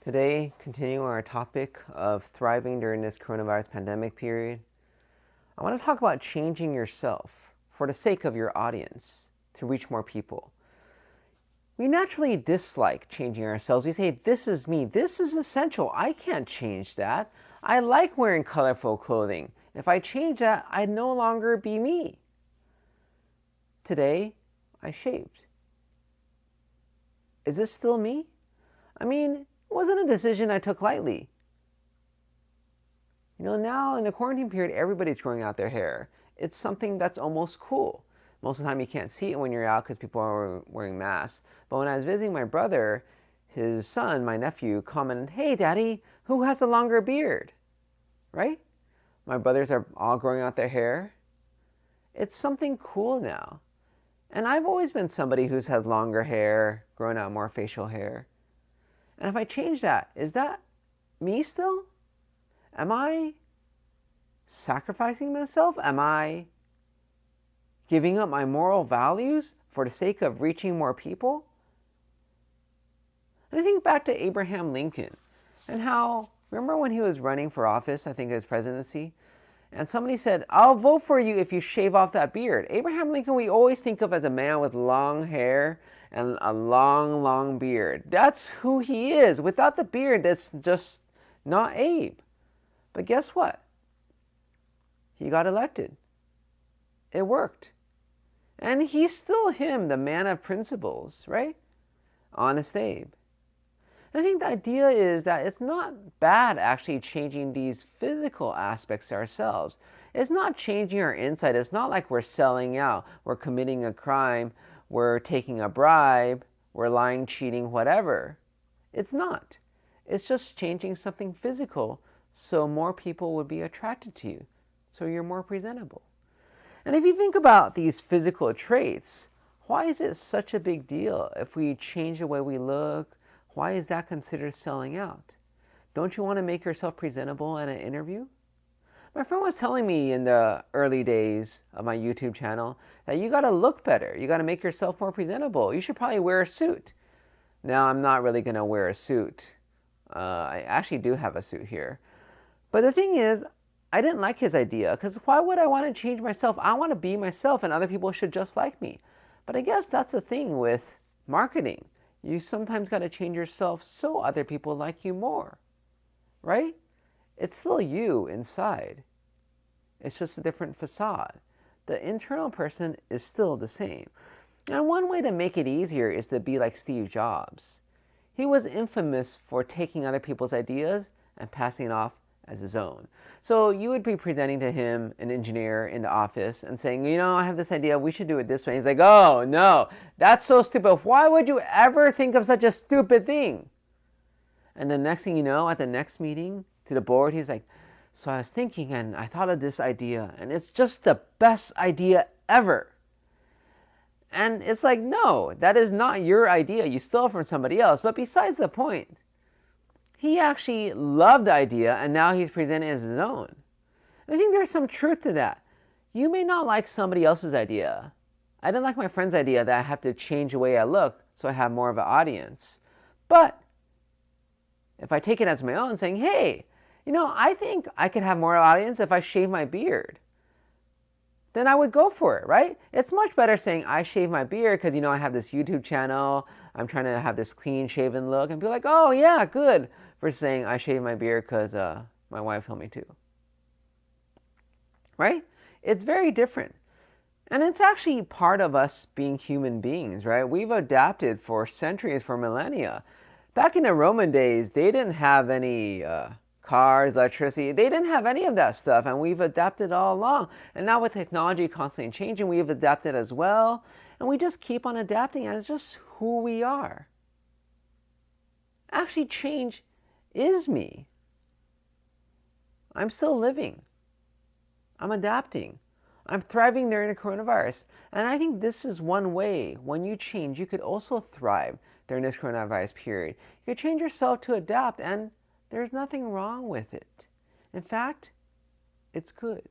Today, continuing our topic of thriving during this coronavirus pandemic period, I want to talk about changing yourself for the sake of your audience to reach more people. We naturally dislike changing ourselves. We say, this is me, this is essential, I can't change that. I like wearing colorful clothing. If I change that, I'd no longer be me. Today, I shaved. Is this still me? I mean, it wasn't a decision I took lightly. Now in the quarantine period, everybody's growing out their hair. It's something that's almost cool. Most of the time you can't see it when you're out because people are wearing masks. But when I was visiting my brother, his son, my nephew, commented, "Hey, Daddy, who has a longer beard?" Right? My brothers are all growing out their hair. It's something cool now. And I've always been somebody who's had longer hair, grown out more facial hair. And if I change that, is that me still? Am I sacrificing myself? Am I giving up my moral values for the sake of reaching more people? And I think back to Abraham Lincoln and how, remember when he was running for office, I think his presidency, and somebody said, "I'll vote for you if you shave off that beard." Abraham Lincoln, we always think of as a man with long hair and a long, long beard. That's who he is. Without the beard, that's just not Abe. But guess what? He got elected. It worked. And he's still him, the man of principles, right? Honest Abe. And I think the idea is that it's not bad actually changing these physical aspects to ourselves. It's not changing our inside. It's not like we're selling out, we're committing a crime, we're taking a bribe, we're lying, cheating, whatever. It's not. It's just changing something physical so more people would be attracted to you, so you're more presentable. And if you think about these physical traits, why is it such a big deal if we change the way we look? Why is that considered selling out? Don't you want to make yourself presentable at an interview? My friend was telling me in the early days of my YouTube channel that you got to look better. You got to make yourself more presentable. You should probably wear a suit. Now, I'm not really going to wear a suit. I actually do have a suit here. But the thing is, I didn't like his idea because why would I want to change myself? I want to be myself and other people should just like me. But I guess that's the thing with marketing. You sometimes got to change yourself so other people like you more, right? It's still you inside. It's just a different facade. The internal person is still the same. And one way to make it easier is to be like Steve Jobs. He was infamous for taking other people's ideas and passing it off as his own. So you would be presenting to him, an engineer in the office, and saying, I have this idea, we should do it this way. He's like, "Oh, no, that's so stupid. Why would you ever think of such a stupid thing?" And the next thing you know, at the next meeting to the board, he's like, "So I was thinking and I thought of this idea and it's just the best idea ever." And it's like, no, that is not your idea. You stole it from somebody else. But besides the point, he actually loved the idea and now he's presenting it as his own. And I think there's some truth to that. You may not like somebody else's idea. I didn't like my friend's idea that I have to change the way I look so I have more of an audience. But if I take it as my own, saying, "Hey, I think I could have more audience if I shave my beard," then I would go for it, right? It's much better saying I shave my beard because, I have this YouTube channel, I'm trying to have this clean shaven look, and be like, "Oh yeah, good," versus saying I shave my beard because my wife told me to. Right? It's very different. And it's actually part of us being human beings, right? We've adapted for centuries, for millennia. Back in the Roman days, they didn't have any cars, electricity. They didn't have any of that stuff, and we've adapted all along. And now with technology constantly changing, we've adapted as well. And we just keep on adapting, and it's just who we are. Actually, change is me. I'm still living. I'm adapting. I'm thriving during the coronavirus. And I think this is one way, when you change, you could also thrive during this coronavirus period. You could change yourself to adapt, and there's nothing wrong with it. In fact, it's good.